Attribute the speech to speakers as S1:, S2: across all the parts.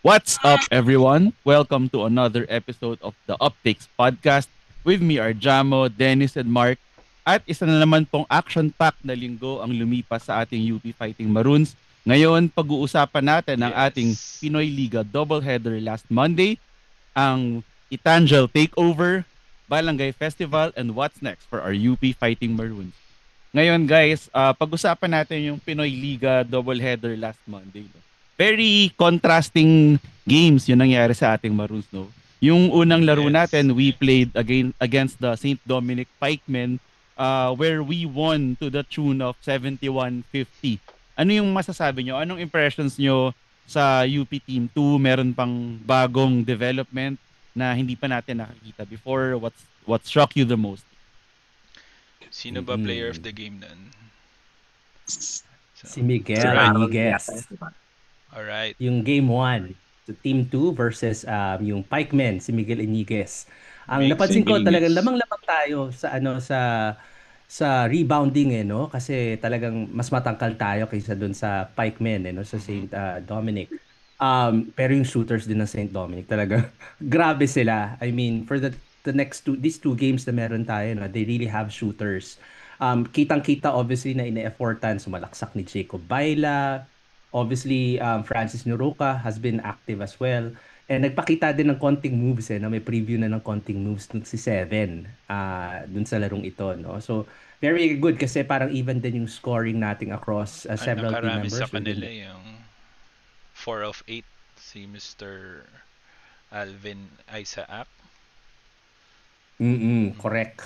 S1: What's up, everyone? Welcome to another episode of the Optics Podcast. With me are Jamo, Dennis, and Mark. At isa na naman pong action-packed na linggo ang lumipas sa ating UP Fighting Maroons. Ngayon, pag-uusapan natin ang ating
S2: Yes.
S1: Pinoy Liga doubleheader last Monday, ang Itangel Takeover, Barangay Festival, and what's next for our UP Fighting Maroons. Ngayon guys, pag-usapan natin yung Pinoy Liga doubleheader last Monday. No? Very contrasting games yung nangyari sa ating Maroons. No? Yung unang laro
S2: Yes.
S1: natin, we played against the St. Dominic Pikemen where we won to the tune of 71-50. Ano yung masasabi nyo? Anong impressions nyo sa UP Team 2? Meron pang bagong development na hindi pa natin nakikita before? What struck you the most?
S2: Sino ba player of
S3: Mm.
S2: the game nun? So,
S3: Si Miguel
S2: alright.
S4: Aaron
S3: Eniguez.
S4: yata yun, di ba?
S2: Alright.
S3: Yung game 1, so Team 2 versus yung Pikemen, si Miguel Eniguez. Ang
S2: Big
S3: napansin ko talagang
S4: Eniguez.
S3: lamang-lamang tayo sa rebounding no kasi talagang mas matangkal tayo kaysa doon sa Pikemen no sa
S2: Mhm.
S3: St. Dominic. Pero yung shooters din ng St. Dominic talaga grabe sila. I mean, for the next these two games na meron tayo no, they really have shooters. Kitang-kita obviously na ine-effortan sumalaksak ni Jacob Baila. Obviously, Francis Nuroca has been active as well. And nagpakita din ng konting moves na may preview na ng konting moves dun si Seven dun sa larong ito. No? So, very good kasi parang even din yung scoring nating across
S2: Ang
S3: several team
S2: nakarami sa
S3: members
S2: kanila
S3: within.
S2: yung 4 of 8 si Mr. Alvin Isaac. Mhm.
S3: Correct.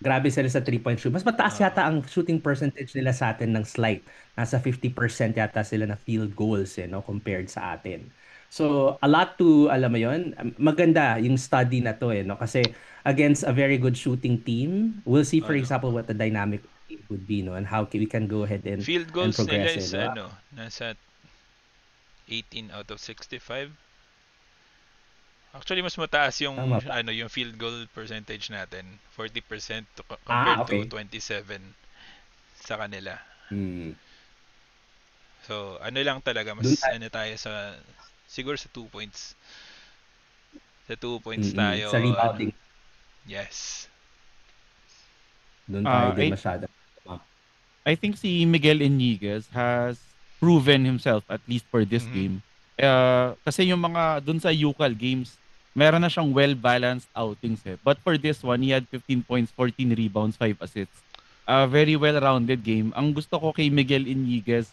S3: Grabe sila sa 3-point shoot. Mas mataas
S2: Oo.
S3: yata ang shooting percentage nila sa atin ng slight. Nasa 50% yata sila na field goals no, compared sa atin. So, a lot to, alam mo yon, maganda yung study na to no, kasi against a very good shooting team, we'll see for
S2: Ano?
S3: example what the dynamic of the game would be no, and how we can go ahead
S2: Field
S3: and
S2: goals nila
S3: progress
S2: is
S3: no.
S2: nasa 18 out of 65. Actually, mas mataas yung
S3: Tama ba?
S2: yung field goal percentage natin. 40% compared to
S3: Okay.
S2: 27 sa kanila.
S3: Hmm.
S2: So, lang talaga,
S3: Doon
S2: mas
S3: tayo.
S2: tayo siguro sa 2 points. Sa 2 points
S3: Sa
S2: tayo,
S3: rebounding,
S2: yes.
S3: doon tayo din
S1: I
S3: masyado.
S1: I think si Miguel Eniguez has proven himself at least for this
S2: Mhm.
S1: game. Kasi yung mga dun sa UCAL games, meron na siyang well-balanced outings eh. But for this one, he had 15 points, 14 rebounds, 5 assists. A very well-rounded game. Ang gusto ko kay Miguel Eniguez,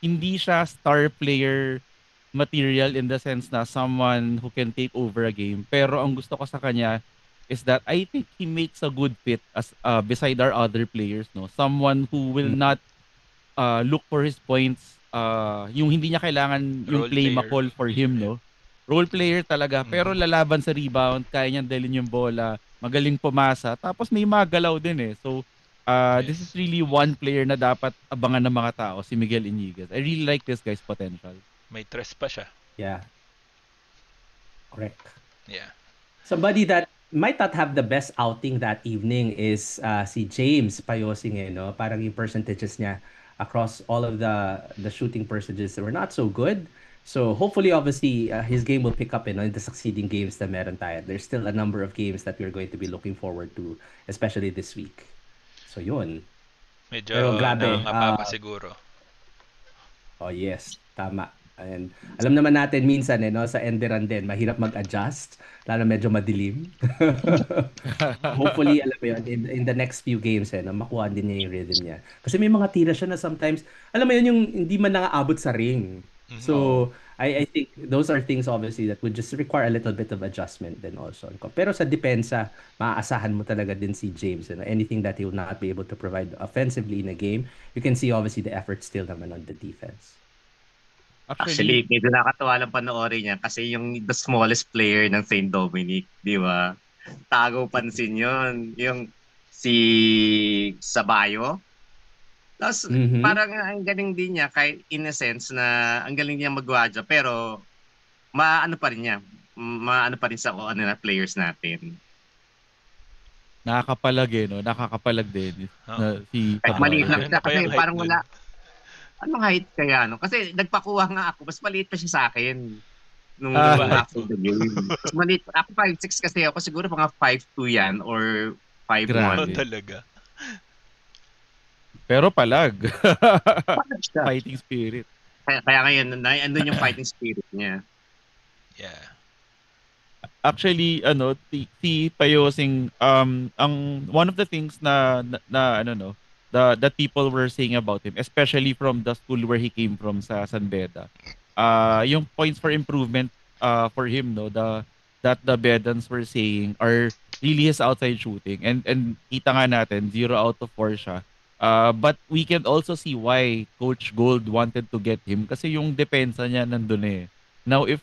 S1: hindi siya star player material in the sense na someone who can take over a game. Pero ang gusto ko sa kanya is that I think he makes a good fit as beside our other players, no. Someone who will
S3: Mm.
S1: not look for his points, yung hindi niya kailangan yung
S2: Role
S1: play
S2: player.
S1: ma-call for him,
S2: Yeah.
S1: no. Role player talaga, pero
S2: Mhm.
S1: lalaban sa rebound, kaya niyang dalhin yung bola, magaling pumasa, tapos may magalaw din eh. So, this is
S2: Yes.
S1: really one player na dapat abangan ng mga tao, si Miguel Iniguez. I really like this guy's potential.
S2: May tres pa siya.
S3: Yeah, correct.
S2: Yeah.
S3: Somebody that might not have the best outing that evening is si James Payosing no? Parang yung percentages niya across all of the shooting percentages were not so good. So hopefully obviously his game will pick up in the succeeding games na meron tayo. There's still a number of games that we're going to be looking forward to, especially this week. So yun.
S2: Medyo
S3: Pero grabe,
S2: nangangapa pa siguro.
S3: oh yes, tama. And alam naman natin minsan no, sa Enderan din, mahirap mag-adjust, lalo medyo madilim. Hopefully, alam mo yun, in the next few games no, makuha din niya yung rhythm niya. Kasi may mga tira siya na sometimes, alam mo yun, yung hindi man nangaabot sa ring.
S2: Mhm.
S1: Oo.
S3: So, I think those are things obviously that would just require a little bit of adjustment then also. Pero sa depensa, maaasahan mo talaga din si James. Anything that he will not be able to provide offensively in a game, you can see obviously the effort still naman on the defense.
S1: Actually,
S4: Actually, medyo nakakatawa lang panoorin niya kasi yung the smallest player ng St. Dominic, di ba? Tago pansin yun. Yung si Sabayo. Tapos
S3: Mhm.
S4: parang ang galing din niya kahit in a sense na ang galing niya magwadya pero maano pa rin niya. Maano pa rin sa na players natin.
S1: nakakapalag eh, no? Nakakapalag din
S2: Oo.
S1: na si
S4: Kahit
S2: Ano,
S4: maliit
S1: Kabayo.
S4: lang
S2: ano
S4: siya kasi
S2: kayang height
S4: parang
S2: nun?
S4: wala. Anong height kaya no? Kasi nagpakuha nga ako, mas maliit pa siya sa akin. nung
S2: Ah.
S4: after the game. Mas maliit. Ako 5'6" kasi ako. Siguro mga 5'2" yan or 5'1".
S1: Grabe.
S2: Talaga.
S1: Pero palag.
S4: Palag siya.
S1: Fighting spirit.
S4: Kaya ngayon, andun yung fighting spirit niya.
S2: Yeah.
S1: Actually, si Payosing, ang one of the things that people were saying about him, especially from the school where he came from sa San Beda, yung points for improvement for him, no, that the Bedans were saying are really his outside shooting, and kita nga natin 0 out of 4 siya. But we can also see why Coach Gold wanted to get him kasi yung depensa niya nandun eh. Now if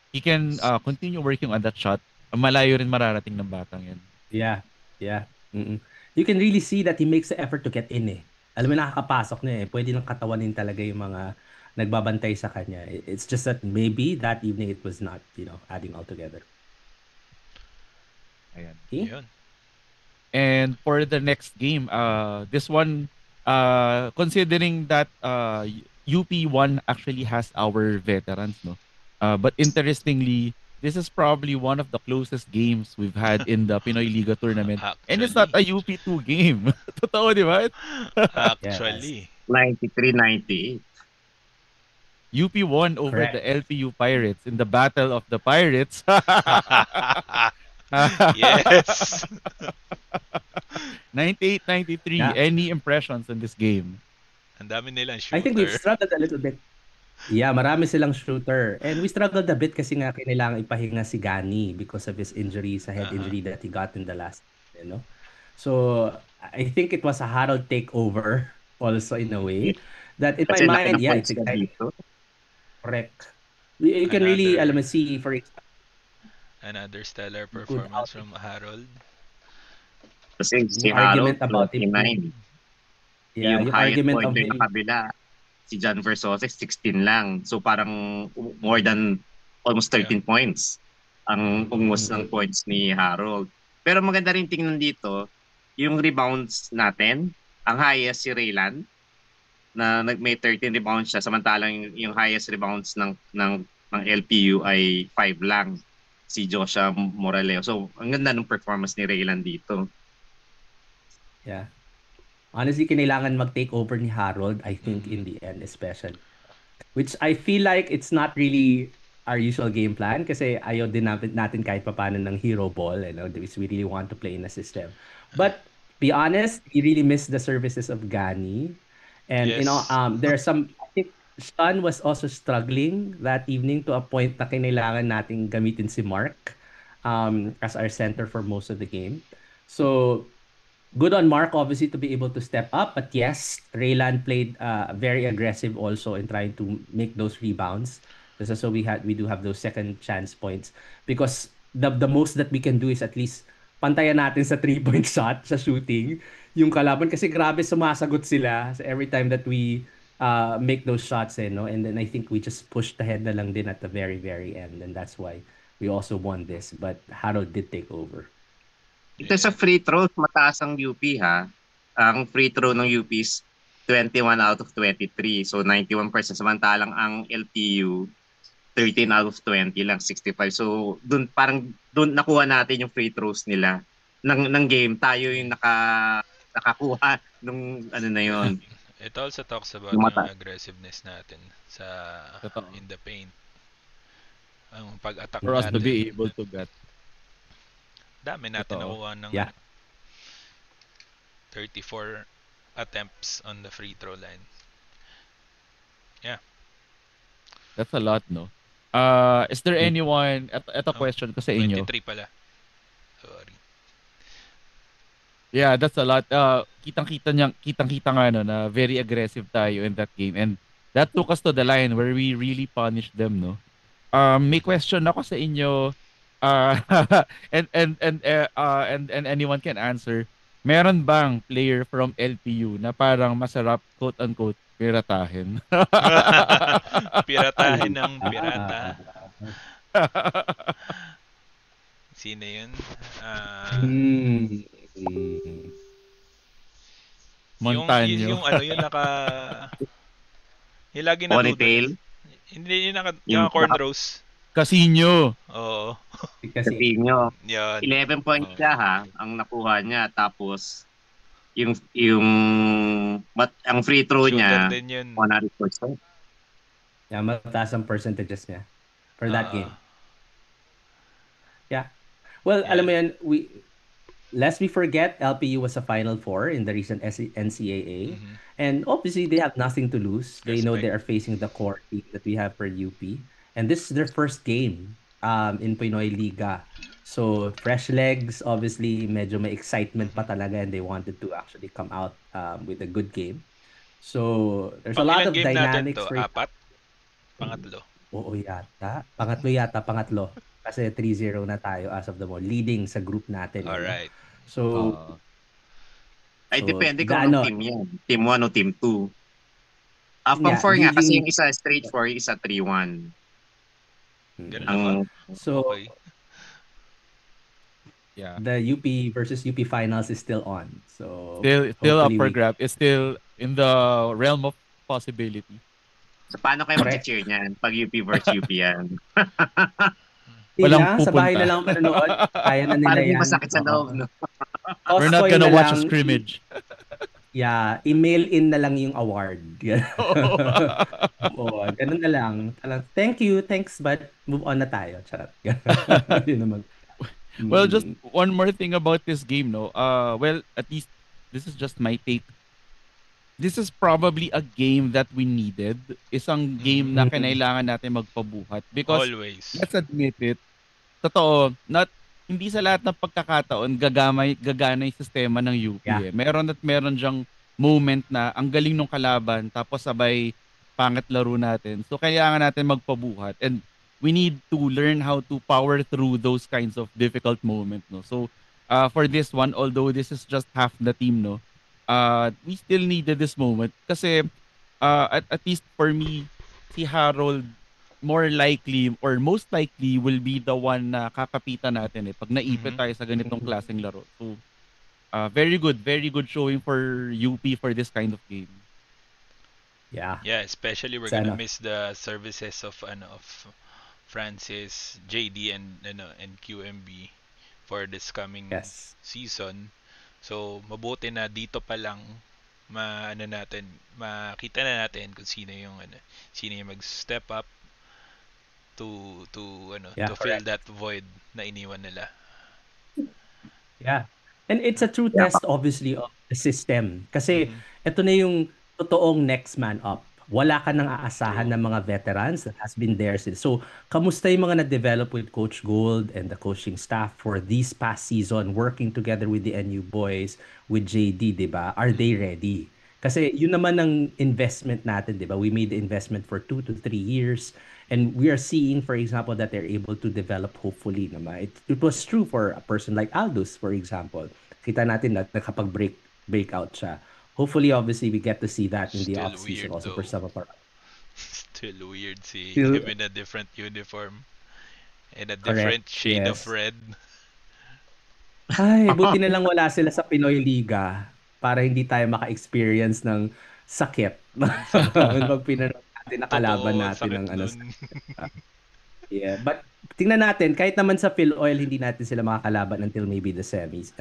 S1: he can continue working on that shot, malayo rin mararating ng batang yan.
S3: Yeah. Mm-mm. You can really see that he makes the effort to get in eh. Alam mo, nakakapasok na eh. Pwede nang katawanin talaga yung mga nagbabantay sa kanya. It's just that maybe that evening it was not, adding all together.
S1: Ayan.
S3: Okay?
S2: Yun.
S1: And for the next game, this one, considering that UP1 actually has our veterans, no? But interestingly, this is probably one of the closest games we've had in the Pinoy Liga tournament. And it's not a UP2 game. Totoo, di ba?
S2: Actually.
S4: 93-98.
S1: UP won over
S3: Correct.
S1: the LPU Pirates in the Battle of the Pirates.
S2: Yes.
S1: 98-93.
S3: Yeah.
S1: Any impressions on this game?
S2: Ang dami nilang shooter.
S3: I think we've struggled a little bit. Yeah, marami silang shooter. And we struggled a bit kasi nga kailangan ipahinga si Gani because of his injury, sa head injury that he got in the last, So, I think it was a Harold takeover also in a way. That in
S4: Kasi
S3: my
S4: laki
S3: mind,
S4: ng
S3: yeah,
S4: points
S3: it's
S4: niya
S3: exciting.
S4: dito.
S3: Correct. You can really,
S2: Another-
S3: see, for example,
S2: Another stellar performance from Harold.
S4: Kasi si
S3: Yung
S4: Harold,
S3: argument about him.
S4: 29.
S3: Yeah, yung
S4: highest
S3: argument of
S4: pointer
S3: him.
S4: ng kabila, si John Versosa, 16 lang. So parang more than almost 13 points ang umos ng points ni Harold. Pero maganda rin tingnan dito, yung rebounds natin, ang highest si Raylan, na may 13 rebounds siya, samantalang yung highest rebounds ng LPU ay 5 lang, si Joshua Moraleo. So ang ganda ng performance ni Raylan dito.
S3: Yeah. Honestly, kinailangan mag-take over ni Harold, I think, in the end, especially. Which I feel like it's not really our usual game plan kasi ayaw din natin kahit papaano ng hero ball, because we really want to play in a system. But, be honest, we really miss the services of Gani. And,
S2: Yes.
S3: there are some, I think, Sean was also struggling that evening to a point na kinailangan nating gamitin si Mark as our center for most of the game. So, good on Mark, obviously, to be able to step up. But yes, Raylan played very aggressive also in trying to make those rebounds. So we do have those second chance points because the most that we can do is at least pantayan natin sa 3-point shot, sa shooting, yung kalaban kasi grabe sumasagot sila every time that we make those shots, no? And then I think we just pushed ahead na lang din at the very, very end, and that's why we also won this. But Harold did take over.
S4: Ito sa free throws, mataas ang UP ha. Ang free throw ng UP is 21 out of 23. So 91%. Samantalang ang LPU, 13 out of 20 lang, 65. So doon nakuha natin yung free throws nila. Ng game, tayo yung nakakuha nung na yon.
S2: It also talks about yung aggressiveness natin in the paint. Ang pag-attack
S1: For us to
S2: natin.
S1: be able to get.
S2: Dami natin nakuha ng 34 attempts on the free throw line. Yeah.
S1: That's a lot, no? Is there anyone, ito question ko sa inyo.
S2: 23 pala. Sorry.
S1: Yeah, that's a lot. Kitang-kita nga na very aggressive tayo in that game, and that took us to the line where we really punished them, no? May question ako sa inyo. And anyone can answer. Meron bang player from LPU na parang masarap quote unquote piratahin?
S2: Piratahin ng pirata. Sino yun?
S1: Montaño.
S2: Yung yung lagi na
S4: Ponytail?
S2: Hindi yung cornrows.
S1: Casino.
S2: Oo.
S4: Casino.
S2: Yan.
S4: 11 points siya ha, ang nakuha niya. Tapos, ang free throw
S2: Shooter
S4: niya,
S2: din yun.
S4: 100%.
S3: Yeah, mataas ang percentages niya for that game. Yeah. Well, alam mo yan, lest we forget, LPU was a Final Four in the recent NCAA.
S2: Mhm.
S3: And obviously, they have nothing to lose. They know
S2: Respect.
S3: they are facing the core team that we have for UP. And this is their first game in Pinoy Liga. So, fresh legs, obviously, medyo may excitement pa talaga and they wanted to actually come out with a good game. So, there's a lot of
S2: game
S3: dynamics.
S2: natin to? 4? Pangatlo?
S3: Oo yata. Pangatlo. Kasi 3-0 na tayo as of the moment. Leading sa group natin.
S2: Alright.
S3: So,
S4: ay, depende kung anong team yan. Team 1 o Team 2. Pang 4 nga, kasi yung isa straight 4, yung isa 3-1.
S3: So,
S2: okay.
S1: Yeah.
S3: The UP versus UP finals is still on. So,
S1: still up for grab. It's still in the realm of possibility.
S4: So, paano kayo mag-cheer niyan pag UP versus UP yan?
S1: Walang pupunta.
S3: Sa bahay na lang manonood. Kaya na nila yan.
S4: Parang masakit sa loob, no?
S1: We're not gonna watch a scrimmage.
S3: Yeah, email in na lang yung award. Oo, ganun na lang. Thank you, thanks, but move on na tayo. Charot. Yun naman.
S1: Well, just one more thing about this game, no? Well, at least this is just my take. This is probably a game that we needed. Isang game na kailangan natin magpabuhat. Because,
S2: always.
S1: Let's admit it, totoo, hindi sa lahat ng pagkakataon gagana yung sistema ng UP.
S3: Yeah.
S1: Meron diyang moment na ang galing ng kalaban tapos sabay pangit laro natin. So, kailangan natin magpabuhat. And we need to learn how to power through those kinds of difficult moments, no? So, for this one, although this is just half the team, no, we still needed this moment kasi at least for me, si Harold more likely or most likely will be the one na kakapitan natin pag naipit tayo sa ganitong klaseng laro. So, very good showing for UP for this kind of game.
S3: Yeah.
S2: Yeah, especially we're gonna miss the services of Francis, JD and QMB for this coming season. So mabuti na dito pa lang makita na natin kung sino yung mag-step up to fill that void na iniwan nila.
S3: Yeah. And it's a true test obviously of the system kasi ito na yung totoong next man up. Wala ka nang aasahan ng mga veterans that has been there since. So, kamusta yung mga na-develop with Coach Gold and the coaching staff for this past season, working together with the NU boys, with JD, di ba? Are they ready? Kasi yun naman ang investment natin, di ba? We made the investment for 2 to 3 years and we are seeing, for example, that they're able to develop hopefully naman. It was true for a person like Aldous, for example. Kita natin na nakapag-breakout siya. Hopefully, obviously, we get to see that in the off-season also for some of our...
S2: Still weird see him in a different uniform. In a different shade of red.
S3: Ay, buti na lang wala sila sa Pinoy Liga para hindi tayo maka-experience ng sakit. Pag pinanood natin, nakalaban natin ng yeah, but tingnan natin, kahit naman sa PhilOil, hindi natin sila makakalaban until maybe the semis.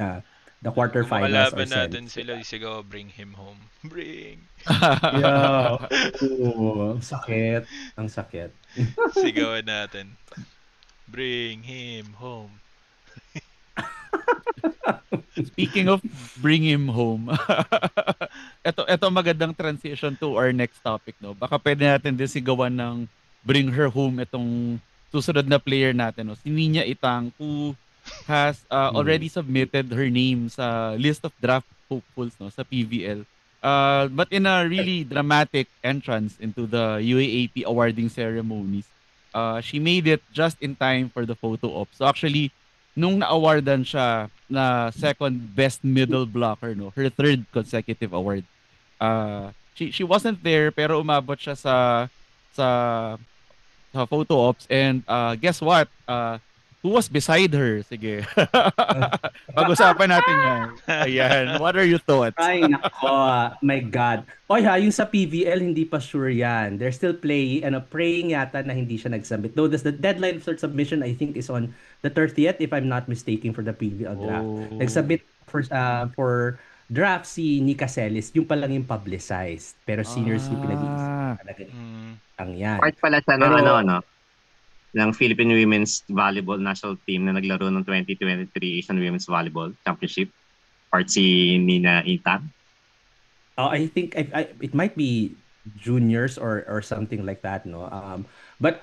S3: The quarterfinals or semis.
S2: Natin sila, sigaw, bring him home. Bring!
S3: Yeah. Ang sakit. Ang sakit.
S2: Sigawan natin. Bring him home.
S1: Speaking of bring him home, ito magandang transition to our next topic, no? Baka pwede natin din sigawan ng bring her home itong susunod na player natin, no? Si Ninya Itang, who has already submitted her name sa list of draft hopefuls, no, sa PVL. But in a really dramatic entrance into the UAAP awarding ceremonies, she made it just in time for the photo op. So actually, nung na-awardan siya na second best middle blocker, no, her third consecutive award. She wasn't there pero umabot siya sa photo ops and guess what? Who was beside her? Sige. Pag-usapan natin yan. Ayan. What are your thoughts?
S3: Ay, nako. My God. Oy ha, yung sa PVL, hindi pa sure yan. They're still praying yata na hindi siya nag-submit. Though the deadline for submission, I think, is on the 30th, if I'm not mistaken, for the PVL draft. Nag-submit for draft si Nika Celis, yung pa lang yung publicized. Pero seniors yung pinag-iisip talaga ang yan.
S4: Part pala siya ng ng Philippine Women's Volleyball National Team na naglaro ng 2023 Asian Women's Volleyball Championship. Part si Nina Itang.
S3: I think it might be juniors or something like that, no. But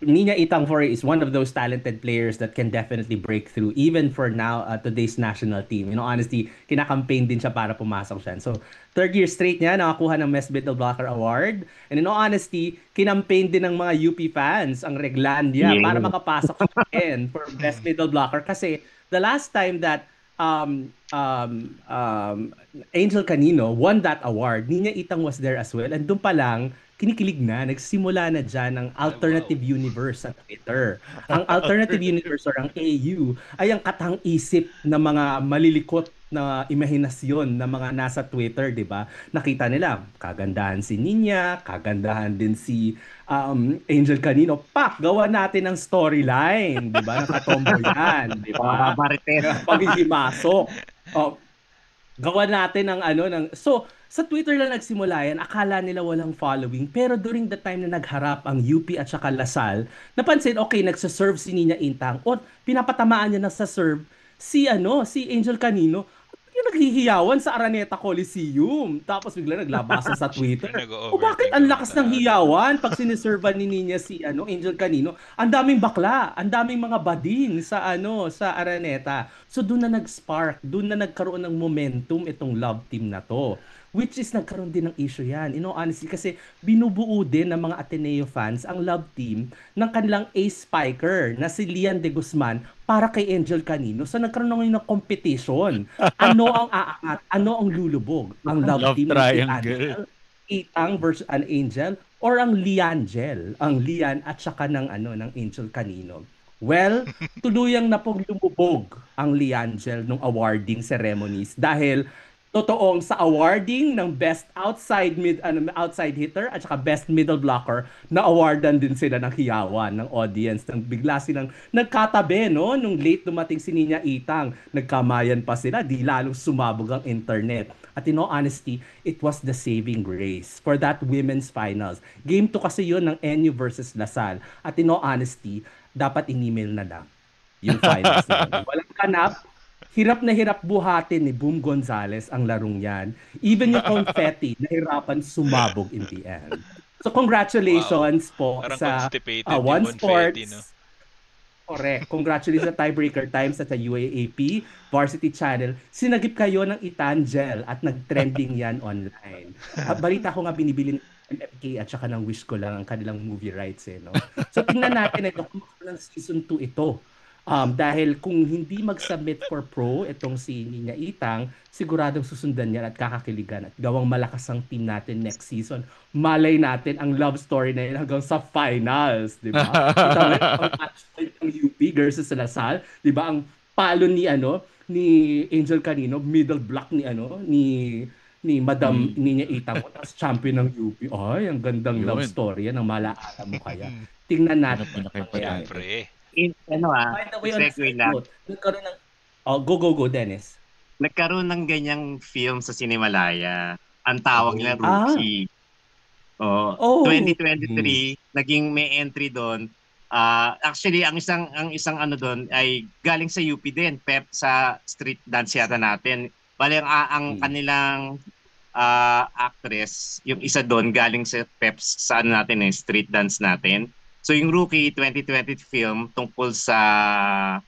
S3: Nina Itang is one of those talented players that can definitely break through even for now today's national team. You know, honestly, kinakampaign din siya para pumasok siya. So, third year straight niya nakakuha ng Best Middle Blocker Award. And in all honesty, kinampaign din ng mga UP fans ang Reglandia para makapasok siya for Best Middle Blocker kasi the last time that Angel Canino won that award, Nina Itang was there as well. And doon pa lang, kinikilig na, nagsimula na dyan ang Alternative Universe sa Twitter. Ang Alternative Universe or ang AU ay ang katang-isip ng mga malilikot na imahinasyon ng mga nasa Twitter, di ba? Nakita nila, kagandahan si Nina, kagandahan din si Angel Canino. Pak, gawa natin ng storyline, di ba? Nakatombo yan, di ba? Paghihimasok. Gawa natin ng so sa Twitter lang nagsimula yan, akala nila walang following, pero during the time na nagharap ang UP at saka Lasal, napansin, okay, nagsaserve si Nina Itang, o pinapatamaan niya na sa serve si Angel Canino, yung naghihiyawan sa Araneta Coliseum. Tapos bigla naglabasa sa Twitter. O bakit ang lakas ng hiyawan pag siniservan ni Nina si Angel Canino? Ang daming bakla, ang daming mga bading sa Araneta. So doon na nag-spark, doon na nagkaroon ng momentum itong love team na to. Which is nagkaroon din ng issue yan. Honestly, kasi binubuo din ng mga Ateneo fans ang love team ng kanilang ace spiker na si Lian de Guzman para kay Angel Canino. So nagkaroon ng competition. Ano ang aangat? Ano ang lulubog? Ang love team
S1: triangle.
S3: Itang versus an Angel or ang Liangel? Ang Lian at saka ng Angel Canino. Well, tuluyang na pong lumubog ang Liangel nung awarding ceremonies dahil totoong sa awarding ng best outside hitter at saka best middle blocker na awardan din sila ng hiyawan ng audience. Nang bigla silang nagkatabi, no? Nung late dumating si Nina Itang, nagkamayan pa sila, di lalong sumabog ang internet. At in all honesty, it was the saving grace for that women's finals. Game 2 kasi yun ng NU versus Lasal. At in all honesty, dapat in-email na lang yung finals na. Walang kanap. Hirap na hirap buhatin ni Boom Gonzalez ang larong yan. Even yung confetti, nahirapan sumabog in the end. So congratulations po
S2: parang
S3: sa
S2: One
S3: Sports.
S2: No?
S3: Correct. Congratulations sa Tiebreaker Times at sa UAAP Varsity Channel. Sinagip kayo ng Itangel at nag-trending yan online. Balita ko nga binibili ng MFK at saka ng Wish ko lang ang kanilang movie rights. No? So tingnan natin ito kung ng season 2 ito. Dahil kung hindi mag-submit for pro itong si Nina Itang, siguradong susundan yan at kakakiligan at gawang malakas ang team natin next season. Malay natin ang love story na yun hanggang sa finals, di ba? Kita mo ang match point ng UP versus Lasal, di ba? Ang palo ni Angel Canino, middle block ni Madam Nina Itang, tapos champion ng UP. Ay, ang gandang love story yan, ang malaala mo kaya. Tingnan natin. By the way, nagkaroon ng go, Dennis.
S4: Nagkaroon ng ganyang film sa Cinemalaya. Ang tawag nila Rookie. 2023, naging may entry doon. Actually, ang isang doon ay galing sa UP din, Pep sa street dance yata natin. Bale ang kanilang actress, yung isa doon galing sa Pep sa street dance natin. So yung Rookie 2020 film tungkol sa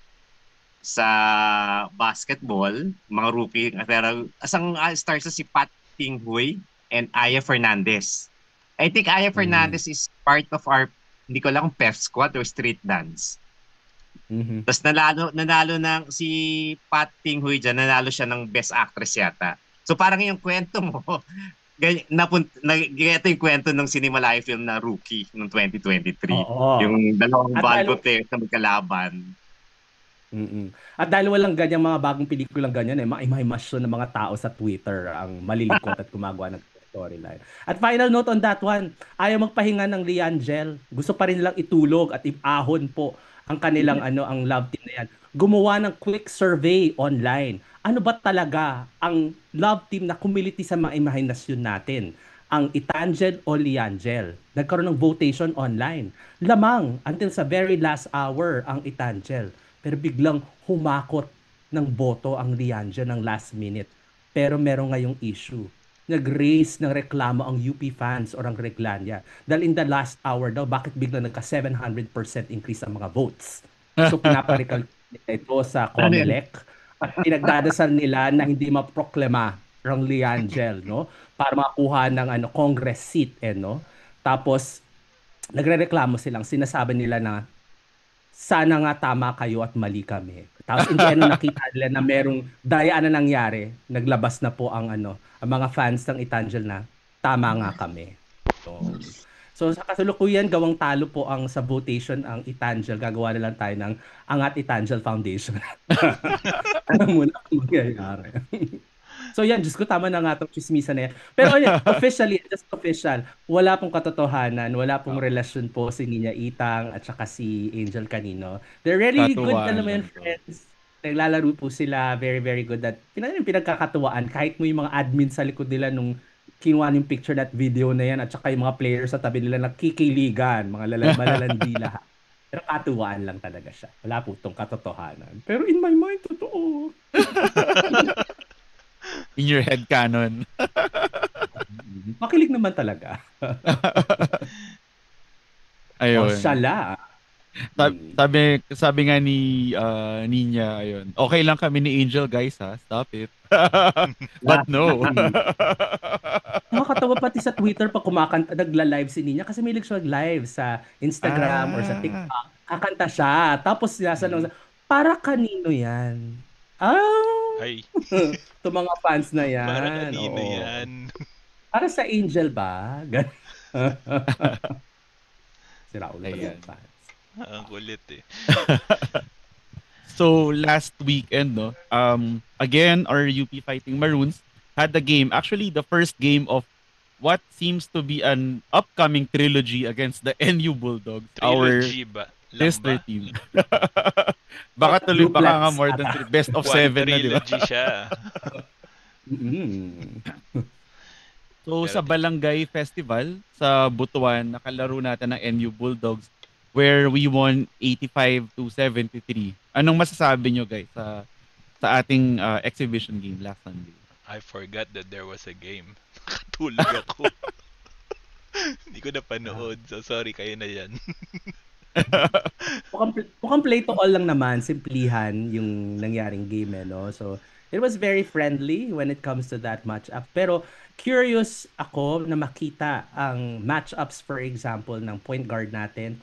S4: basketball, mga rookie, pero asang stars si Pat Tinghoy and Aya Fernandez. I think Aya Fernandez is part of our, hindi ko lang kung Pep squad or street dance. Tapos nanalo ng si Pat Tinghoy dyan, nanalo siya ng best actress yata. So parang yung kwento mo, ito yung kwento ng Cinemalaya film na Rookie noong 2023. Yung dalawang basketball players na magkalaban.
S3: At dahil walang ganyang mga bagong pelikulang ganyan, mga imahimasyon ng mga tao sa Twitter ang malilikot at gumagawa ng storyline. At final note on that one, ayaw magpahinga ng Liangel. Gusto pa rin nilang itulog at ahon po ang kanilang ang love team na yan. Gumawa ng quick survey online. Ano ba talaga ang love team na kumiliti sa mga imahinasyon natin? Ang Itangel o Liangel? Nagkaroon ng votation online. Lamang until sa very last hour ang Itangel. Pero biglang humakot ng boto ang Liangel ng last minute. Pero meron ngayong issue. Nag-raise ng reklamo ang UP fans or ang Reglania. Dahil in the last hour daw, bakit biglang nagka 700% increase ang mga votes? So pinaparikal nila ito sa COMELEC. At pinagdadasal nila na hindi maproklema ang Liangel, no? Para makakuha ng Congress seat, no? Tapos, nagrereklamo silang, sinasabi nila na sana nga tama kayo at mali kami. Tapos in the end, nakita nila na merong dayaan na nangyari. Naglabas na po ang ang mga fans ng Itangel na tama nga kami. So sa kasalukuyan, gawang talo po ang sa votation ang Itangel. Gagawa na lang tayo ng Angat Itangel Foundation. Alam mo na kung mangyayari. So yan, Diyos ko, tama na nga itong chismisa na yan. Pero officially, just official, wala pong katotohanan, wala pong relasyon po si Nina Itang at saka si Angel Canino. They're really good, alam mo yun, friends. Naglalaro po sila, very, very good at pinagkakatuwaan. Kahit mo yung mga admin sa likod nila nung kinuha yung picture that video na yan at saka yung mga players sa tabi nila nakikiligan, mga malalandi lahat. Pero katuwaan lang talaga siya. Wala po itong katotohanan. Pero in my mind, totoo.
S1: In your head canon.
S3: Makilig naman talaga.
S1: Ayun.
S3: Shala.
S1: Sabi nga ni Ninya, ayun. Okay lang kami ni Angel, guys, ha. Stop it. But no.
S3: Nakakatawa pati sa Twitter pag kumakanta, nagla-live si Ninya kasi may siya mag-live sa Instagram or sa TikTok. Kakanta siya. Tapos sinasanong, para kanino yan?
S2: Ay.
S3: Ito mga fans na yan.
S2: Para kanino yan?
S3: Para sa Angel ba? Si Raul pa yung fans.
S2: Ang kulit eh.
S1: So last weekend, no, again, our UP Fighting Maroons had the game. Actually, the first game of what seems to be an upcoming trilogy against the NU Bulldogs.
S2: Trilogy ba?
S1: Sister team. Baka tuloy pa nga more than best of 7 na, di ba?
S2: Trilogy siya.
S1: So sa Balangay Festival sa Butuan, nakalaro natin ng NU Bulldogs where we won 85-73. Anong masasabi nyo, guys, sa ating exhibition game last Sunday?
S2: I forgot that there was a game. Nakatulog ako. Hindi ko napanood. So sorry, kayo na yan.
S3: Mukhang play to all lang naman, simplihan yung nangyaring game, no? So it was very friendly when it comes to that matchup. Pero curious ako na makita ang matchups, for example, ng point guards natin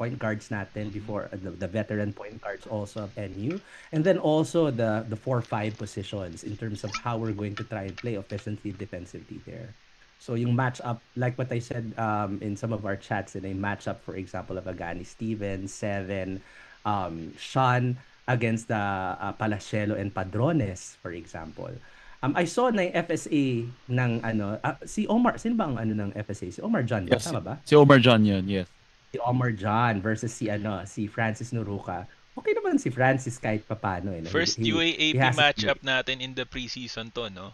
S3: before the veteran point guards also of NU, and then also the 4-5 positions in terms of how we're going to try and play offensively, defensively there. So yung matchup, like what I said in some of our chats, in a matchup, for example, of Agani Stevens, 7, Sean against the Palacielo and Padrones, for example. I saw na yung FSA ng si Omar, sino ba ang ng FSA? Si Omar John, yes, tama ba?
S1: Si Omar John yun, yes.
S3: Si Omar John versus si Francis Nuruka. Okay naman si Francis kahit papano.
S2: First UAAP matchup natin in the preseason to, no?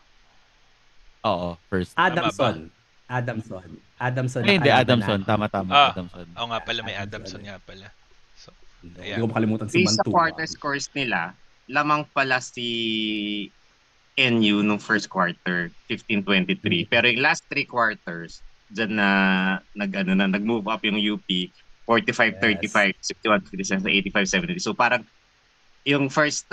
S1: Oo, first.
S3: Adamson.
S1: Ay, hindi, Adamson. Tama. Adamson.
S2: Oo nga pala, may Adamson nga pala. So,
S3: hindi ko makalimutan si Mantua.
S4: Sa quarter scores nila, lamang pala si NU nung first quarter, 15-23. Pero yung last 3 quarters, dyan na nag-move up yung UP, 45-35, 61-57, 85-70. So parang yung first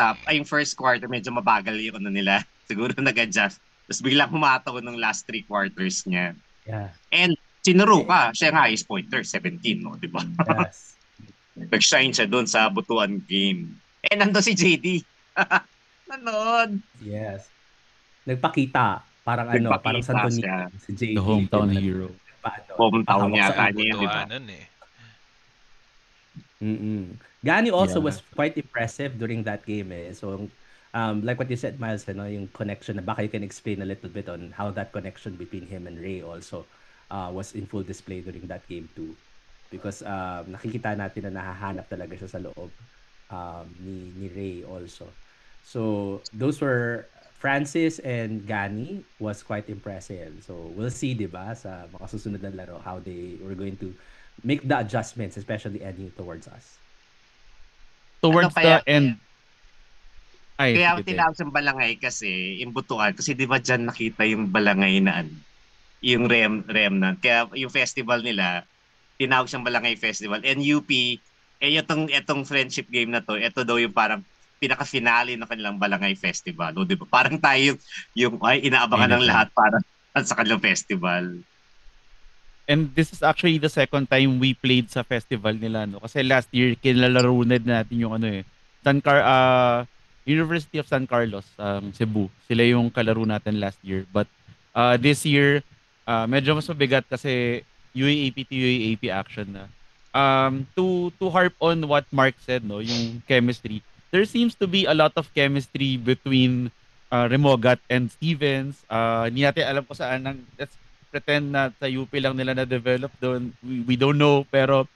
S4: quarter, medyo mabagal yung nila. Siguro nag-adjust. Tapos biglang humataw ng last 3 quarters niya.
S3: Yeah.
S4: And sinuruka, siya nga highest pointer, 17, no? Diba?
S3: Yes.
S4: Nag-shine siya doon sa Butuan game. Nando si JD. Nanood.
S3: Yes. Nagpakita. Parang parang Santo Niño si JD.
S1: The hometown hero.
S4: Hometown niya. Kanya, di ba?
S3: Gani also
S1: Yeah.
S3: was quite impressive during that game eh. So like what you said, Miles, yung connection, baka you can explain a little bit on how that connection between him and Ray also was in full display during that game too. Because nakikita natin na nahahanap talaga siya sa loob ni Ray also. So those were Francis and Gani was quite impressive. So we'll see, di ba, sa mga susunod na laro how they were going to make the adjustments, especially ending towards us.
S1: Towards
S4: kaya,
S1: the end. Ay,
S4: kaya
S1: sige, Ted.
S4: tinawag siyang balangay kasi, yung butuan, kasi di ba dyan nakita yung balangay na yung remnant. Kaya yung festival nila, tinawag siyang Balangay Festival. And UP, itong friendship game na to, ito daw yung parang pinaka-finale ng kanilang Balangay Festival. No, di ba? Parang tayo yung inaabangan ng lahat para sa kanilang festival.
S1: And this is actually the second time we played sa festival nila, no? Kasi last year, kilalaro natin yung University of San Carlos, Cebu. Sila yung kalaro natin last year. But this year, medyo mas mabigat kasi UAAP to UAAP action na. To harp on what Mark said, no, yung chemistry, there seems to be a lot of chemistry between Remogat and Stevens. Hindi natin alam kung saan let's pretend na sa UP lang nila na-develop doon. We don't know, pero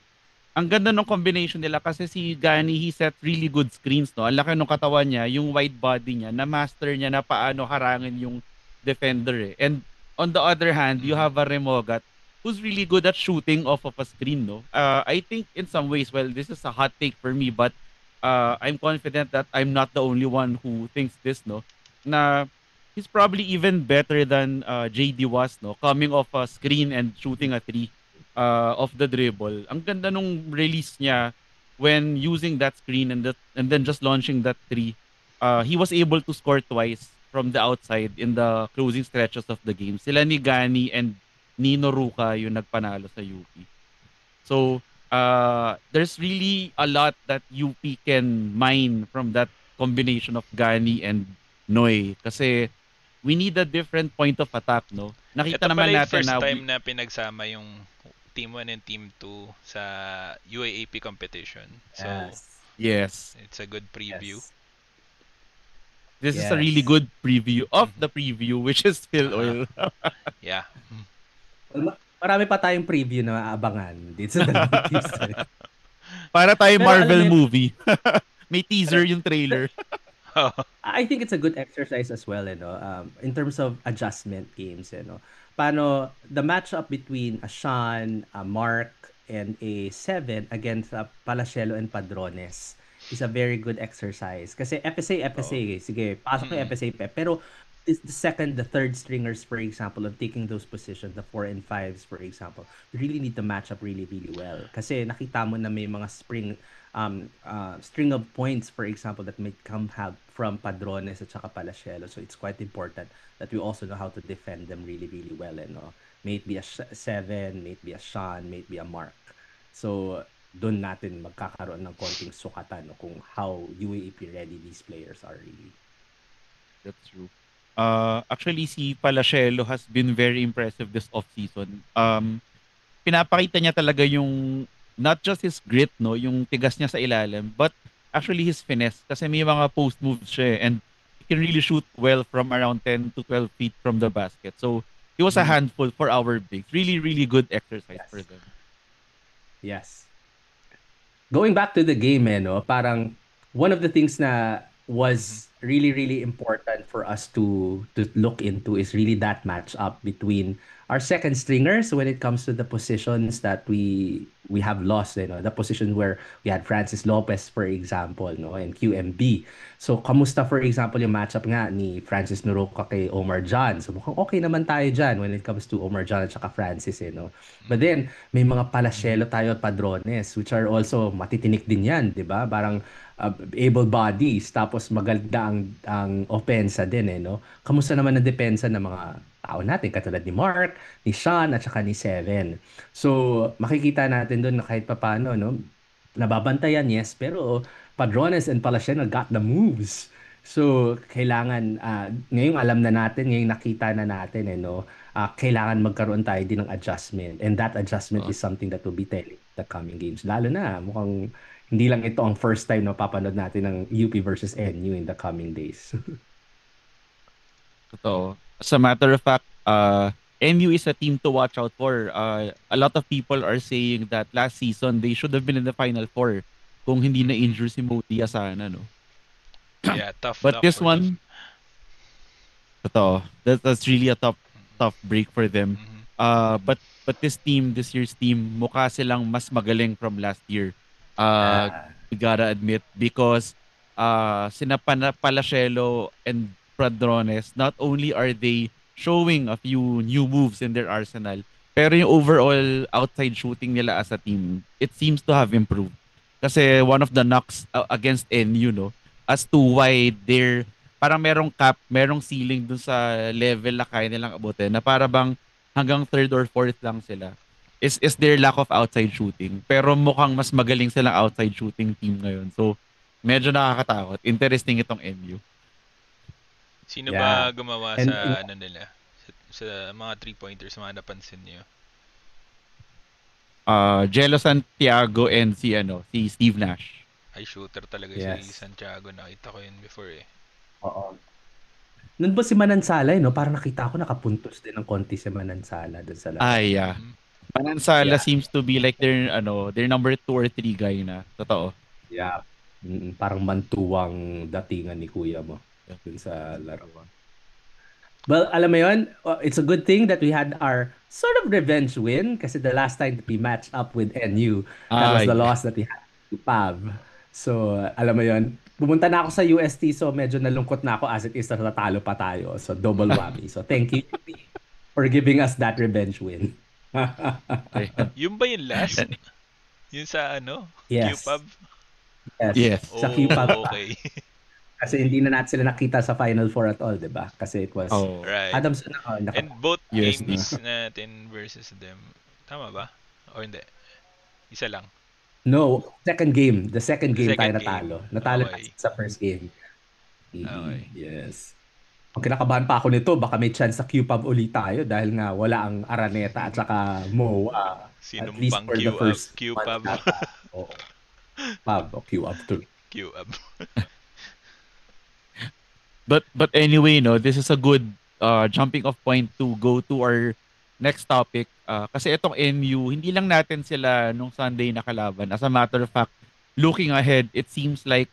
S1: ang ganda ng combination nila kasi si Gani, he set really good screens, no? Ang laki ng katawan niya, yung wide body niya, na-master niya na paano harangin yung defender eh. And on the other hand, you have a Remogat who's really good at shooting off of a screen, no? I think in some ways, well, this is a hot take for me, but I'm confident that I'm not the only one who thinks this, no? Na he's probably even better than JD was, no? Coming off a screen and shooting a three off the dribble. Ang ganda nung release niya when using that screen and then just launching that three. He was able to score twice from the outside in the closing stretches of the game. Sila ni Gani and Nino Ruca yung nagpanalo sa UP. So, there's really a lot that UP can mine from that combination of Gani and Noy. Kasi we need a different point of attack, no? Nakita
S2: Ito
S1: naman
S2: pala yung
S1: natin
S2: first
S1: na
S2: time na pinagsama yung Team 1 and Team 2 sa UAAP competition. So,
S1: yes.
S2: It's a good preview.
S3: Yes.
S1: This is a really good preview of the preview, which is Phil Oil.
S2: Yeah.
S3: Marami pa tayong preview na aabangan dito sa dalawang teams.
S1: Para tayo
S3: Pero
S1: Marvel
S3: alam mo,
S1: movie. May teaser yung trailer.
S3: I think it's a good exercise as well, in terms of adjustment games, Paano the matchup between a Sean, a Mark, and a Seven against Palacielo and Padrones is a very good exercise. Kasi FSA, sige, pasok yung FSA, pero the second, the third stringers, for example, of taking those positions, the 4 and 5s, for example, you really need to match up really, really well. Kasi nakita mo na may mga string of points, for example, that might come from Padrones at saka Palacielo. So it's quite important that we also know how to defend them really, really well. May it be a Seven, may it be a Sean, may it be a Mark. So doon natin magkakaroon ng konting sukatan kung how UAAP ready these players are really.
S1: That's true. Actually, si Palacielo has been very impressive this off-season. Pinapakita niya talaga yung not just his grit, no, yung tigas niya sa ilalim, but actually his finesse. Kasi may mga post moves siya and he can really shoot well from around 10 to 12 feet from the basket. So, he was a handful for our bigs. Really, really good exercise for them.
S3: Yes. Going back to the game, parang one of the things na was really, really important for us to look into is really that matchup between our second stringers when it comes to the positions that we have lost, the position where we had Francis Lopez, for example, and QMB. So, kamusta, for example, yung matchup nga ni Francis Nuroca kay Omar John? So, mukhang okay naman tayo dyan when it comes to Omar John at saka Francis, But then, may mga Palacielo tayo at Padrones, which are also matitinik din yan, di ba? Parang able bodies, tapos maganda ang opensa din, Kamusta naman ang depensa ng mga tao natin, katulad ni Mark, ni Sean, at saka ni Seven. So, makikita natin doon na kahit papaano, nababantayan, yes, pero Padrones and Palacielo got the moves. So, kailangan, ngayong alam na natin, ngayong nakita na natin, kailangan magkaroon tayo din ng adjustment. And that adjustment is something that will be telling the coming games. Lalo na, mukhang hindi lang ito ang first time na papanood natin ng UP versus NU in the coming days.
S1: Totoo. As a matter of fact, NU is a team to watch out for. A lot of people are saying that last season they should have been in the Final Four kung hindi na injure si Mo Diaz sana, no?
S2: Yeah, tough
S1: But
S2: luck
S1: this
S2: for them.
S1: one, totoo. That's really a tough break for them.
S2: Mhm.
S1: But this year's team, mukha silang mas magaling from last year. We gotta admit because sina Palashelo and Pradrones, not only are they showing a few new moves in their arsenal, pero yung overall outside shooting nila as a team, it seems to have improved. Kasi one of the knocks against NU, no, as to why they're parang merong cap, merong ceiling dun sa level na kaya nilang abutin na para bang hanggang third or fourth lang sila is their lack of outside shooting. Pero mukhang mas magaling silang outside shooting team ngayon. So, medyo nakakatakot. Interesting itong MU.
S2: Sino
S3: Yeah.
S2: ba gumawa
S3: And
S2: sa ano nila? Sa mga 3-pointers, mga napansin niyo?
S1: Jello Santiago and si Steve Nash.
S2: Ay, shooter talaga si
S3: Yes.
S2: Santiago. Nakita ko yun before eh.
S3: Oo. Nun ba si Manansala, no? Parang nakita ko nakapuntos din ng konti si Manansala doon sa laro.
S1: Ay, yeah.
S2: Mhm.
S1: Manansala
S3: Yeah.
S1: seems to be like their number 2 or 3 guy na. Totoo.
S3: Yeah. Parang mantuwang datingan ni kuya mo dun sa laro. Well, alam mo yun, it's a good thing that we had our sort of revenge win kasi the last time that we matched up with NU, that was the
S1: Ay.
S3: loss that we had to PAV. So, alam mo yun, pumunta na ako sa UST so medyo nalungkot na ako as it is na natalo pa tayo. So, double whammy. So, thank you for giving us that revenge win.
S2: Yung ba yung last? Yung sa ano?
S3: Yes.
S2: Q-Pub?
S1: Yes.
S3: Sa QPAB pa.
S2: Okay.
S3: Kasi hindi na natin sila nakita sa Final Four at all, di ba? Kasi it was
S2: Right.
S3: Adams
S2: And both
S1: USD.
S2: games natin versus them. Tama ba? O hindi? Isa lang.
S3: No, second game. The second game tayo
S2: Second
S3: natalo.
S2: game.
S3: Natalo
S2: Okay.
S3: sa first game.
S2: Okay.
S3: Yes. Ang kinakabahan pa ako nito, baka may chance sa QPAB ulit tayo dahil nga wala ang Araneta at saka Moa. At least
S2: Sinumpang
S3: for the first
S2: Q-Pub.
S3: month yata. Oo. Pub o QPAB to.
S2: Q-Pub.
S1: But anyway, no, this is a good jumping off point to go to our next topic. Kasi itong MU, hindi lang natin sila nung Sunday nakalaban. As a matter of fact, looking ahead, it seems like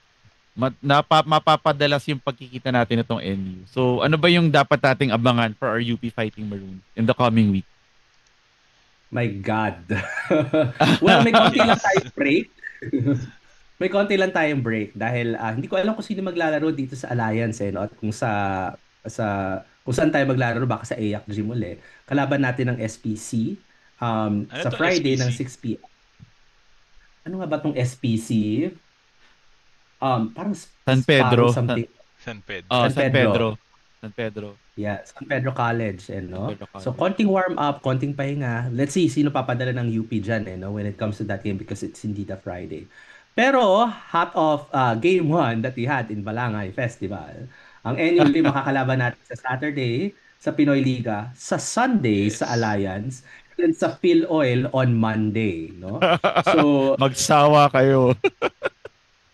S1: mapapadalas yung pagkikita natin itong MU. So, ano ba yung dapat nating abangan for our UP Fighting Maroons in the coming week?
S3: My God. Well, may konti lang tayong break. May konti lang tayong break dahil hindi ko alam kung sino maglalaro dito sa Alliance no? At kung kung saan tayo maglalaro baka sa AYAC Gym ulit. Kalaban natin ng SPC
S2: Ano
S3: sa
S2: tong
S3: Friday
S2: SPC?
S3: ng 6 p.m. Ano nga ba tong SPC? Parang
S1: San Pedro.
S3: something.
S2: San Pedro.
S1: San Pedro. San Pedro.
S3: Yeah, San Pedro College, no?
S1: Pedro College.
S3: So, konting warm-up, konting pahinga. Let's see sino papadala ng UP dyan, no? When it comes to that game because it's indeed a Friday. Pero, hot off game 1 that we had in Balangay Festival, ang NUP makakalaban natin sa Saturday sa Pinoy Liga, sa Sunday
S2: Yes.
S3: sa Alliance, and sa Phil Oil on Monday, no? So,
S1: magsawa kayo.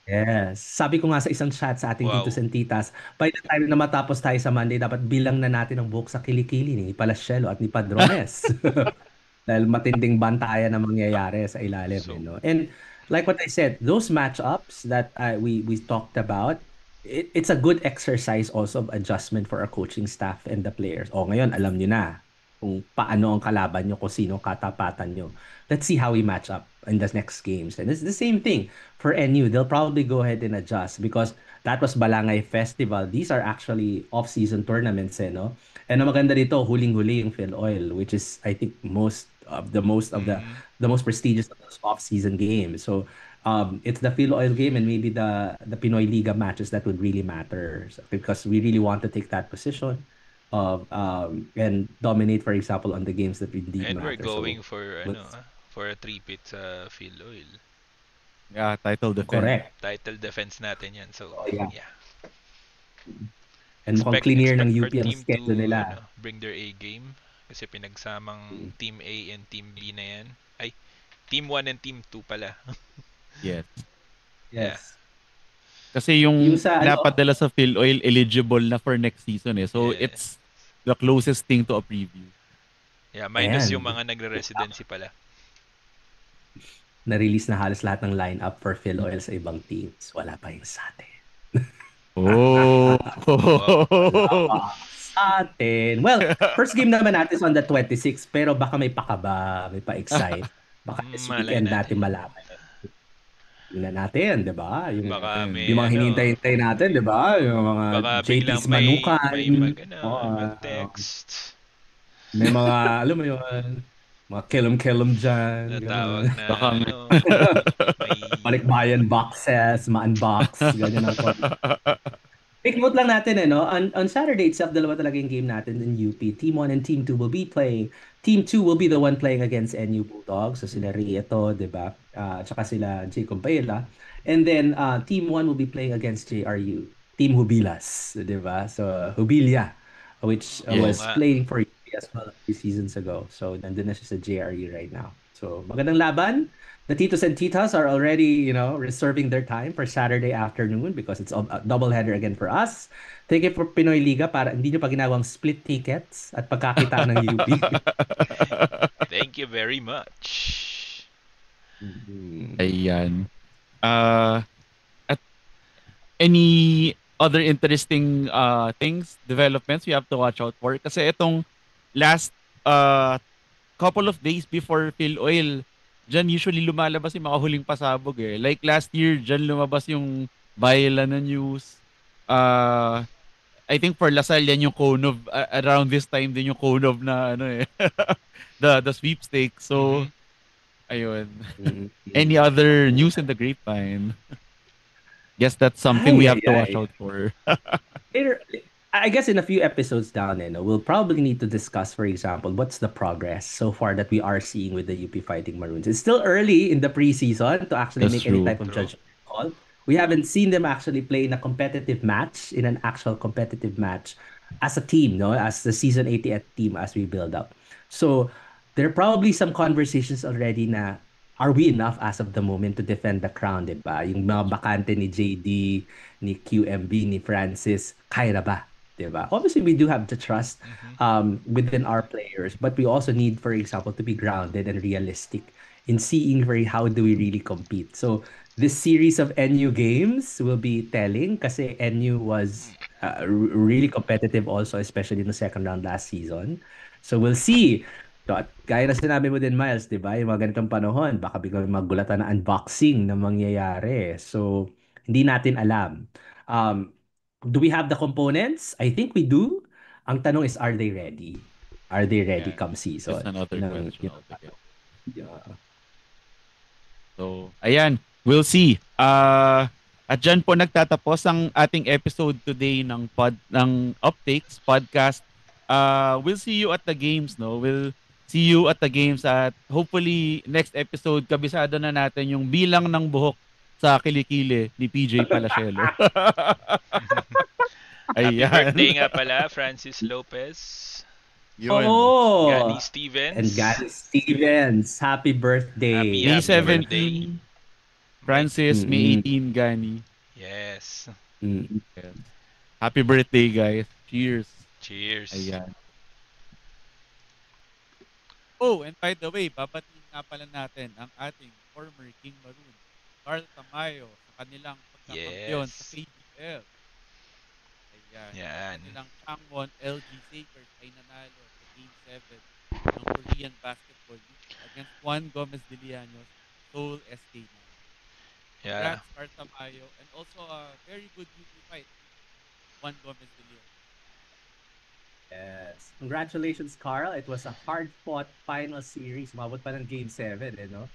S3: yes. Sabi ko nga sa isang chat sa ating
S2: Wow.
S3: titos and titas, by the time na matapos tayo sa Monday, dapat bilang na natin ang buhok sa kilikili ni Palasielo at ni Padrones. Dahil matinding bantayan na mangyayari sa ilalim.
S2: So-
S3: no? And like what I said, those matchups that we talked about, it's a good exercise also of adjustment for our coaching staff and the players. O ngayon, alam nyo na kung paano ang kalaban nyo, kung sino katapatan nyo. Let's see how we match up in the next games. And it's the same thing for NU. They'll probably go ahead and adjust because that was Balangay Festival. These are actually off-season tournaments, no? And ang maganda dito, huling-huli yung Phil Oil, which is, I think, the most prestigious of those off-season games. So, it's the Phil Oil game and maybe the Pinoy Liga matches that would really matter because we really want to take that position of and dominate, for example, on the games that indeed
S2: And
S3: matter.
S2: we're going
S3: So,
S2: for
S3: let's-
S2: for a three-pit sa Phil Oil.
S1: Yeah, title defense.
S3: correct.
S2: Title defense natin yan. So,
S3: Oh, yeah.
S2: yeah.
S3: And mukhang clear ng
S2: Expect
S3: UP
S2: our
S3: ang
S2: team
S3: schedule
S2: to,
S3: nila.
S2: bring their A game kasi pinagsamang Team A and Team B na yan. Ay, Team 1 and Team 2 pala.
S1: Yes.
S3: Yes.
S1: Kasi yung
S3: sa
S1: napadala sa PhilOil eligible na for next season eh. So it's the closest thing to a preview.
S2: Yeah, minus yung mga nagre-residency pala.
S3: Na-release na halos lahat ng lineup for PhilOil sa ibang teams. Wala pa yung sa atin.
S1: Oh.
S3: Wala pa sa atin. Well, first game naman natin is on the 26th, pero baka may pakaba, may pa-excite. Baka this weekend natin malaman. Tingnan natin, 'di ba? Yung
S2: baka may
S3: mga hinihintay natin, 'di ba? Yung mga
S2: baka
S3: JT's
S2: biglang may
S3: Manukan.
S2: mag-text.
S3: May mga, alam mo yun, mga kilom-kilom dyan.
S2: Natawag na,
S1: baka
S2: may
S3: balikbayan boxes, ma-unbox, ganyan ang Take note lang natin, no? On Saturday itself, dalawa talaga yung game natin in UP. Team 1 and Team 2 will be playing. Team 2 will be the one playing against NU Bulldogs. So sila Rieto, di ba? Tsaka sila Jacob Paella. And then Team 1 will be playing against JRU. Team Hubilas, di ba? So Hubilia, which was playing for UP as well a few seasons ago. So nandun na siya sa JRU right now. So magandang laban. The Titos and Titas are already, reserving their time for Saturday afternoon because it's a double header again for us. Thank you for Pinoy Liga para hindi nyo pa ginawang split tickets at pagkakita ng UP.
S2: Thank you very much.
S1: Ayan. At any other interesting things, developments we have to watch out for? Kasi itong last couple of days before PhilOil, dyan usually lumalabas yung mga huling pasabog eh. Like last year, dyan lumabas yung Baila na news. I think for Lasal, yan yung Konov. Around this time din yung Konov na the sweepstakes. So, ayun. Any other news in the grapevine? Guess that's something we have to watch out for.
S3: I guess in a few episodes down, we'll probably need to discuss, for example, what's the progress so far that we are seeing with the UP Fighting Maroons. It's still early in the preseason to actually make any type of judgment call. We haven't seen them actually play in a competitive match, in an actual competitive match as a team, as the season 80th team as we build up. So there are probably some conversations already na are we enough as of the moment to defend the crown, diba? Yung mga bakante ni JD, ni QMB, ni Francis, kaya na ba? Diba? Obviously, we do have to trust within our players, but we also need, for example, to be grounded and realistic in seeing how do we really compete. So this series of NU games will be telling kasi NU was really competitive also, especially in the second round last season. So we'll see. At gaya na sinabi mo din, Miles, di ba? Yung mga ganitong panahon, baka biglang magulatan na unboxing na mangyayari. So, hindi natin alam. Do we have the components? I think we do. Ang tanong is, are they ready? Are they ready come season?
S1: That's another question.
S3: Yeah.
S1: So, ayan. We'll see. At dyan po nagtatapos ang ating episode today ng Uptakes podcast. We'll see you at the games, no? We'll see you at the games at hopefully next episode kabisado na natin yung bilang ng buhok sa kilikili ni PJ Palasielo.
S2: Happy birthday nga pala, Francis Lopez.
S1: Yun.
S2: Gani Stevens.
S3: And Gani Stevens. Happy birthday.
S1: May 17, Francis. May 18, Gani.
S2: Yes.
S1: Yes. Happy birthday, guys. Cheers.
S2: Cheers.
S1: Ayan. Oh, and by the way, babatiin nga pala natin ang ating former King Maroon, Carl Tamayo, sa kanilang pagkakampiyon sa KBL. Ayan. Kanilang Changwon LG Sakers ay nanalo sa Game 7 ng Korean Basketball League against Juan Gomez de Llanos, Seoul SK9.
S2: Yeah.
S1: Congrats, Carl Tamayo, and also a very good UP fight, Juan Gomez de Llanos.
S3: Yes. Congratulations, Carl. It was a hard-fought final series. Umabot pa ng Game 7, no?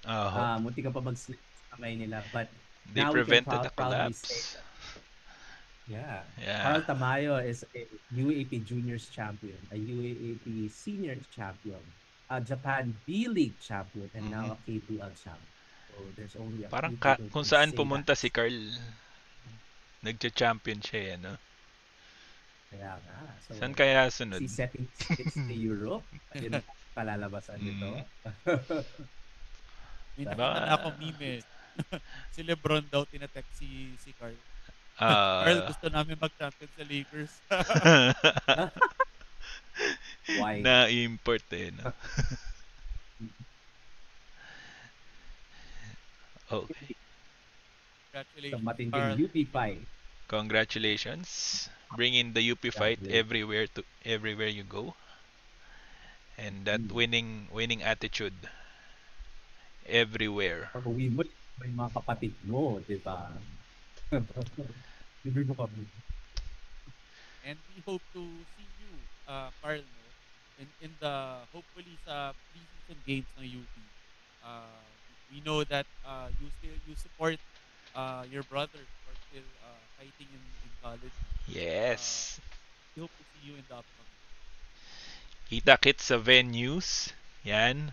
S3: Munti ka pa mag-slip sa kamay nila. But
S2: they prevented the collapse.
S3: Yeah. Carl Tamayo is a UAAP Juniors champion, a UAAP Seniors champion, a Japan B-League champion, and now a KPL champion. So there's only a
S2: parang kung saan pumunta si Carl, nagcha-champion siya, no?
S3: Kaya nga. So,
S2: saan kaya sunod?
S3: Si setting tickets to Europe. Yun ang palalabasan nito.
S1: May nakita na ako meme. Si Lebron daw tinetext si Carl. Carl,
S2: Ah,
S1: gusto namin mag-champion sa Lakers.
S3: Why?
S2: na-import eh, no? Okay.
S3: Sa
S1: Congratulations,
S3: matinding
S1: Carl.
S3: UP fight.
S2: Congratulations. Bring in the UP fight everywhere you go. And that winning attitude everywhere.
S3: Pag-uwi mo, may mga kapatid mo, di ba? Libre mo kami.
S1: And we hope to see you, Carl, no? In the, hopefully sa preseason games ng UP. We know that you support your brother or still fighting in college.
S2: Yes.
S1: We hope to see you in the upcoming.
S2: Kita-kits sa venues. Yan.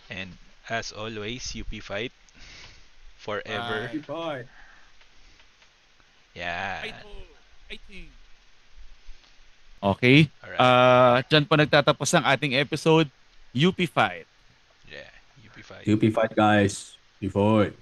S2: And as always, UP fight forever.
S1: Bye.
S3: Fight.
S2: Yeah.
S1: Fighting. Okay.
S2: Alright.
S1: Diyan po nagtatapos ang ating episode, UP Fight.
S2: Yeah, UP fight.
S3: UP fight, guys. UP fight.